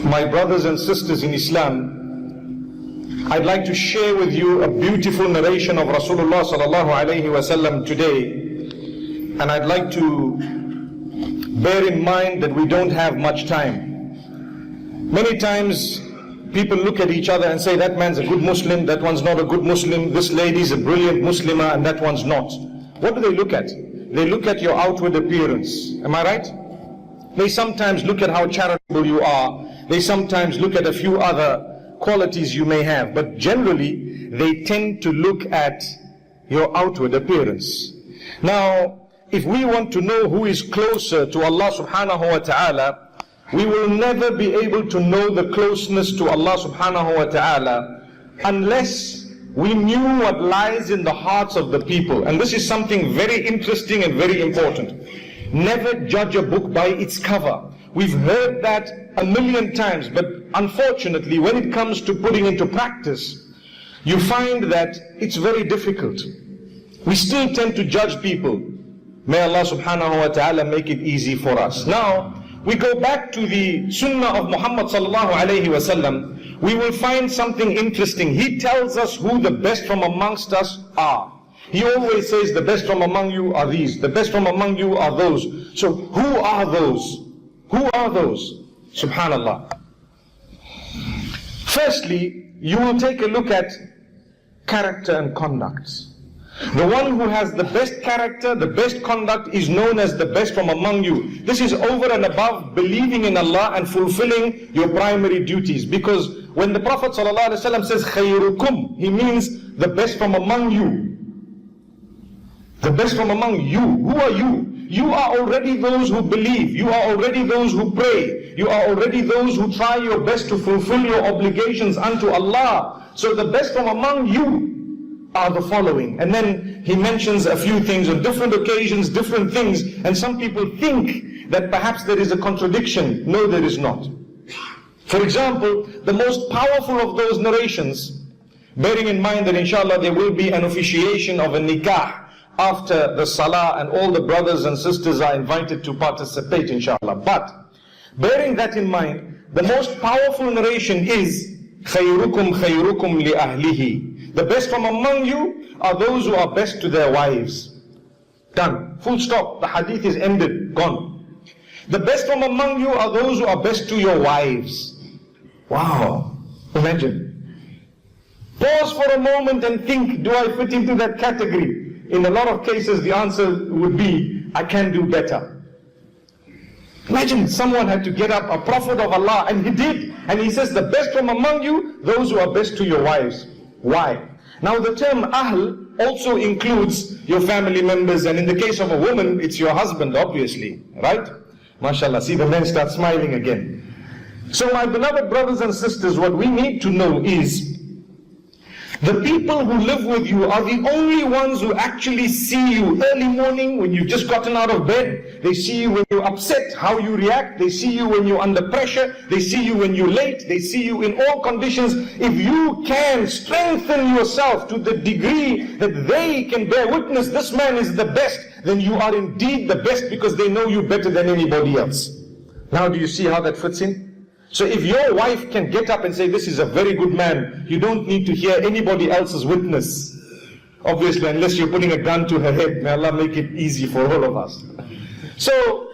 My brothers and sisters in Islam, I'd like to share with you a beautiful narration of Rasulullah sallallahu alaihi wasallam today, and I'd like to bear in mind that we don't have much time. Many times people look at each other and say, that man's a good Muslim, that one's not a good Muslim, this lady's a brilliant Muslimah and that one's not. What do they look at? They look at your outward appearance. Am I right? They sometimes look at how charitable you are. They sometimes look at a few other qualities you may have. But generally, they tend to look at your outward appearance. Now, if we want to know who is closer to Allah subhanahu wa ta'ala, we will never be able to know the closeness to Allah subhanahu wa ta'ala unless we knew what lies in the hearts of the people. And this is something very interesting and very important. Never judge a book by its cover. We've heard that a million times, but unfortunately, when it comes to putting into practice, you find that it's very difficult. We still tend to judge people. May Allah subhanahu wa ta'ala make it easy for us. Now, we go back to the sunnah of Muhammad sallallahu alayhi wasallam, we will find something interesting. He tells us who the best from amongst us are. He always says the best from among you are these, the best from among you are those. So who are those? Who are those? Subhanallah. Firstly, you will take a look at character and conduct. The one who has the best character, the best conduct is known as the best from among you. This is over and above believing in Allah and fulfilling your primary duties. Because when the Prophet ﷺ says khayrukum, he means the best from among you. The best from among you. Who are you? You are already those who believe. You are already those who pray. You are already those who try your best to fulfill your obligations unto Allah. So the best from among you are the following. And then he mentions a few things on different occasions, different things. And some people think that perhaps there is a contradiction. No, there is not. For example, the most powerful of those narrations, bearing in mind that inshallah there will be an officiation of a nikah after the salah, and all the brothers and sisters are invited to participate inshallah. But bearing that in mind, the most powerful narration is khayrukum khayrukum li ahlihi. The best from among you are those who are best to their wives. Done. Full stop. The hadith is ended. Gone. The best from among you are those who are best to your wives. Wow. Imagine. Pause for a moment and think, do I fit into that category? In a lot of cases, the answer would be, I can do better. Imagine someone had to get up, a prophet of Allah, and he did. And he says, the best from among you, those who are best to your wives. Why? Now the term ahl also includes your family members, and in the case of a woman, it's your husband, obviously. Right? MashaAllah, see the men start smiling again. So my beloved brothers and sisters, what we need to know is, the people who live with you are the only ones who actually see you early morning when you've just gotten out of bed. They see you when you're upset, how you react. They see you when you're under pressure. They see you when you're late. They see you in all conditions. If you can strengthen yourself to the degree that they can bear witness, this man is the best, then you are indeed the best, because they know you better than anybody else. Now do you see how that fits in? So if your wife can get up and say, this is a very good man, you don't need to hear anybody else's witness. Obviously, unless you're putting a gun to her head. May Allah make it easy for all of us. So,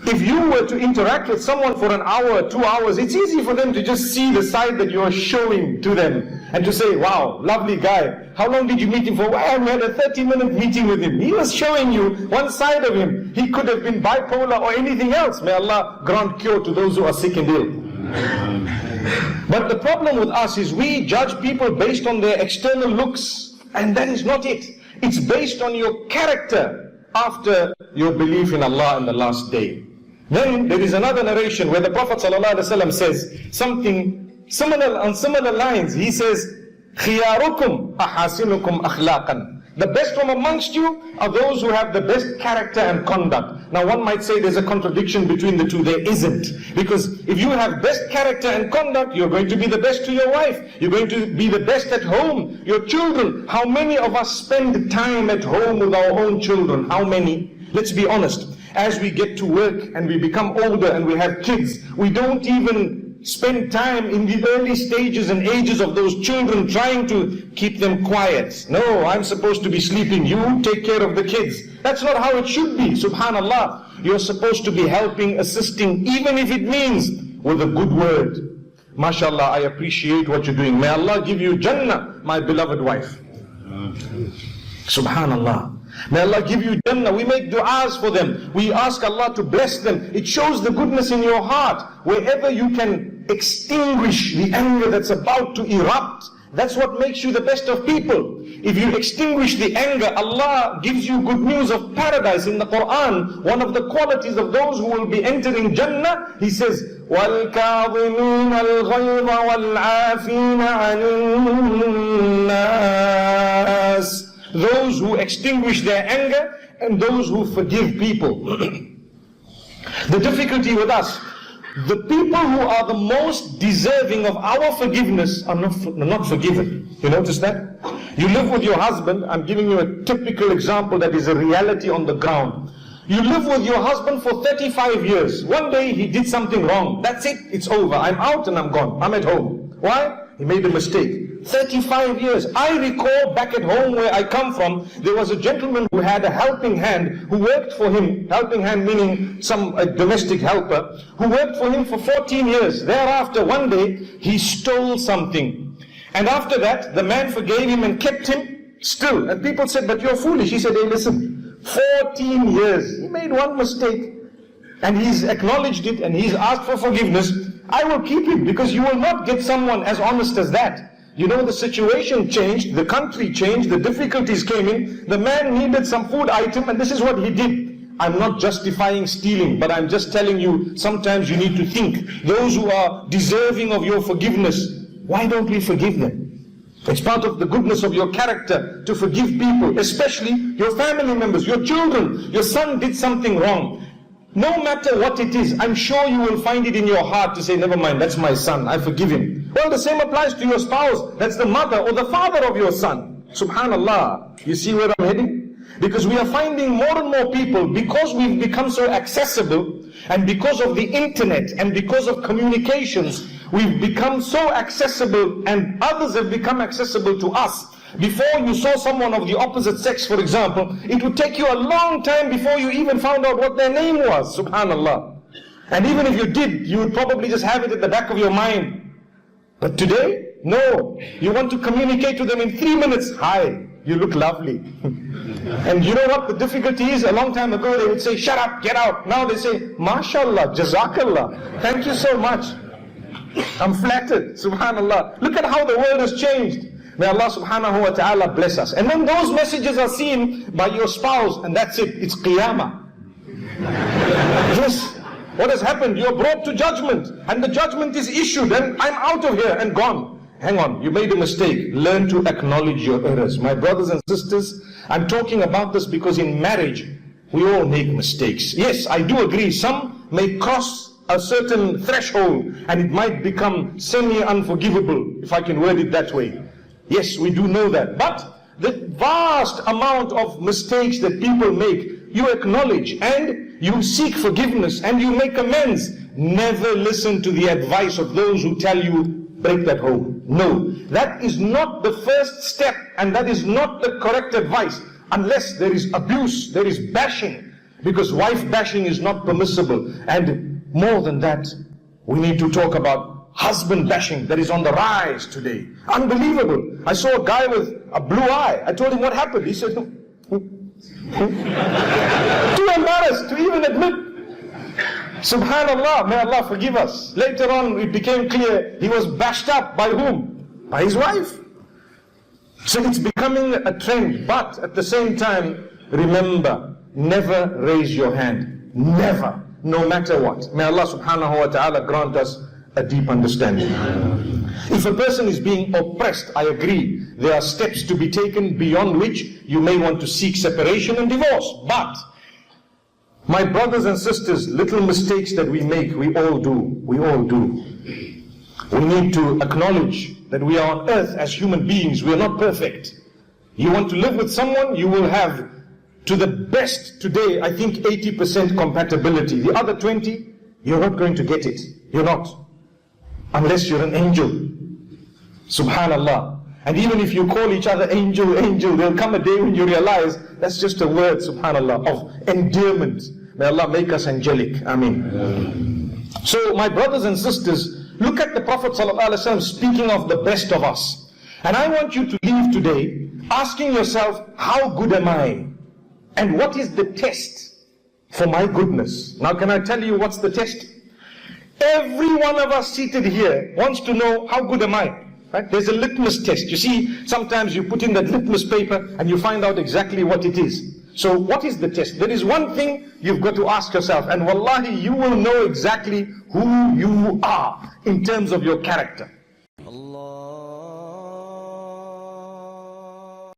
if you were to interact with someone for an hour, 2 hours, it's easy for them to just see the side that you're showing to them. And to say, wow, lovely guy. How long did you meet him for? Well, we had a 30-minute meeting with him. He was showing you one side of him. He could have been bipolar or anything else. May Allah grant cure to those who are sick and ill. But the problem with us is we judge people based on their external looks. And that is not it. It's based on your character after your belief in Allah and the last day. Then there is another narration where the Prophet ﷺ says something similar, on similar lines. He says, خِيَارُكُمْ أَحَاسِنُكُمْ أَخْلَاقًا. The best from amongst you are those who have the best character and conduct. Now one might say there's a contradiction between the two. There isn't. Because if you have best character and conduct, you're going to be the best to your wife. You're going to be the best at home. Your children. How many of us spend time at home with our own children? How many? Let's be honest. as we get to work and we become older and we have kids, we don't even spend time in the early stages and ages of those children trying to keep them quiet. No, I'm supposed to be sleeping, you take care of the kids. That's not how it should be, subhanallah. You're supposed to be helping, assisting, even if it means with a good word. MashaAllah, I appreciate what you're doing. May Allah give you Jannah, my beloved wife. Subhanallah. May Allah give you Jannah. We make du'as for them. We ask Allah to bless them. It shows the goodness in your heart. Wherever you can extinguish the anger that's about to erupt, that's what makes you the best of people. If you extinguish the anger, Allah gives you good news of paradise in the Quran. One of the qualities of those who will be entering Jannah, He says, وَالْكَاظِمِينَ الْغَيْظَ وَالْعَافِينَ عَنِ النَّاسِ. Those who extinguish their anger and those who forgive people. The difficulty with us, the people who are the most deserving of our forgiveness are not forgiven. You notice that? You live with your husband. I'm giving you a typical example that is a reality on the ground. You live with your husband for 35 years. One day he did something wrong. That's it. It's over. I'm out and I'm gone. I'm at home. Why? He made a mistake. 35 years. I recall back at home where I come from, there was a gentleman who had a helping hand who worked for him. Helping hand meaning a domestic helper who worked for him for 14 years. Thereafter, one day, he stole something. And after that, the man forgave him and kept him still. And people said, but you're foolish. He said, hey, listen, 14 years. He made one mistake. And he's acknowledged it and he's asked for forgiveness. I will keep him because you will not get someone as honest as that. You know, the situation changed, the country changed, the difficulties came in, the man needed some food item and this is what he did. I'm not justifying stealing, but I'm just telling you, sometimes you need to think. Those who are deserving of your forgiveness, why don't we forgive them? It's part of the goodness of your character to forgive people, especially your family members, your children. Your son did something wrong. No matter what it is, I'm sure you will find it in your heart to say, never mind, that's my son, I forgive him. Well, the same applies to your spouse. That's the mother or the father of your son. Subhanallah. You see where I'm heading? Because we are finding more and more people, because we've become so accessible, and because of the internet, and because of communications, we've become so accessible, and others have become accessible to us. Before you saw someone of the opposite sex, for example, it would take you a long time before you even found out what their name was. Subhanallah. And even if you did, you would probably just have it at the back of your mind. But today, no. You want to communicate to them in 3 minutes. Hi, you look lovely. And you know what the difficulty is? A long time ago they would say, shut up, get out. Now they say, MashaAllah, Jazakallah. Thank you so much. I'm flattered. Subhanallah. Look at how the world has changed. May Allah subhanahu wa ta'ala bless us. And then those messages are seen by your spouse, and that's it. It's qiyamah. Yes. What has happened? You're brought to judgment, and the judgment is issued, and I'm out of here and gone. Hang on, you made a mistake. Learn to acknowledge your errors. My brothers and sisters, I'm talking about this because in marriage, we all make mistakes. Yes, I do agree. Some may cross a certain threshold, and it might become semi-unforgivable, if I can word it that way. Yes, we do know that. But the vast amount of mistakes that people make, you acknowledge and you seek forgiveness and you make amends. Never listen to the advice of those who tell you, break that home. No, that is not the first step, and that is not the correct advice, unless there is abuse, there is bashing, because wife bashing is not permissible. And more than that, we need to talk about husband bashing that is on the rise today. Unbelievable. I saw a guy with a blue eye. I told him what happened. He said, too embarrassed to even admit. Subhanallah, may Allah forgive us. Later on it became clear he was bashed up by whom? By his wife. So it's becoming a trend. But at the same time, remember, never raise your hand. Never. No matter what. May Allah subhanahu wa ta'ala grant us a deep understanding. If a person is being oppressed, I agree, there are steps to be taken beyond which you may want to seek separation and divorce. But, my brothers and sisters, little mistakes that we make, we all do. We all do. We need to acknowledge that we are on earth as human beings. We are not perfect. You want to live with someone, you will have to the best today, I think 80% compatibility. The other 20, you're not going to get it. You're not. Unless you're an angel. Subhanallah. And even if you call each other angel, angel, there'll come a day when you realize that's just a word, subhanallah, of endearment. May Allah make us angelic. Ameen. So my brothers and sisters, look at the Prophet ﷺ speaking of the best of us. And I want you to leave today asking yourself, how good am I? And what is the test for my goodness? Now can I tell you what's the test? Every one of us seated here wants to know, how good am I? Right? There's a litmus test. You see, sometimes you put in that litmus paper and you find out exactly what it is. So what is the test? There is one thing you've got to ask yourself, and wallahi, you will know exactly who you are in terms of your character.